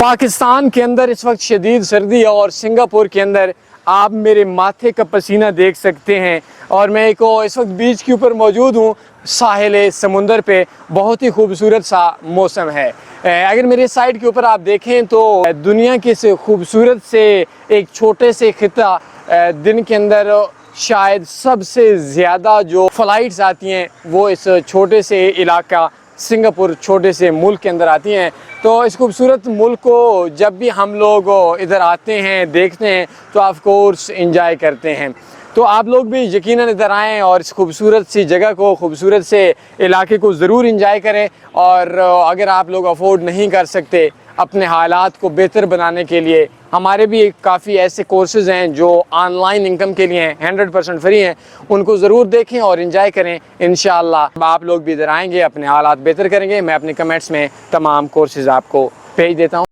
پاکستان کے اندر اس وقت شدید سردی ہے اور سنگاپور کے اندر آپ میرے ماتھے کا پسینہ دیکھ سکتے ہیں، اور میں اس وقت بیچ کے اوپر موجود ہوں، ساحل سمندر پہ۔ بہت ہی خوبصورت سا موسم ہے۔ اگر میرے سائڈ کے اوپر آپ دیکھیں تو دنیا کے سے خوبصورت سے ایک چھوٹے سے خطہ دن کے اندر شاید سب سے زیادہ جو فلائٹس آتی ہیں وہ اس چھوٹے سے علاقہ سنگاپور چھوٹے سے ملک کے اندر آتی ہیں۔ تو اس خوبصورت ملک کو جب بھی ہم لوگ ادھر آتے ہیں دیکھتے ہیں تو آف کورس انجوائے کرتے ہیں۔ تو آپ لوگ بھی یقیناً ادھر آئیں اور اس خوبصورت سی جگہ کو، خوبصورت سے علاقے کو ضرور انجوائے کریں، اور اگر آپ لوگ افورڈ نہیں کر سکتے اپنے حالات کو بہتر بنانے کے لیے، ہمارے بھی کافی ایسے کورسز ہیں جو آن لائن انکم کے لیے ہیں، 100% فری ہیں، ان کو ضرور دیکھیں اور انجوائے کریں۔ انشاءاللہ آپ لوگ بھی ادھر آئیں گے، اپنے حالات بہتر کریں گے۔ میں اپنے کمنٹس میں تمام کورسز آپ کو بھیج دیتا ہوں۔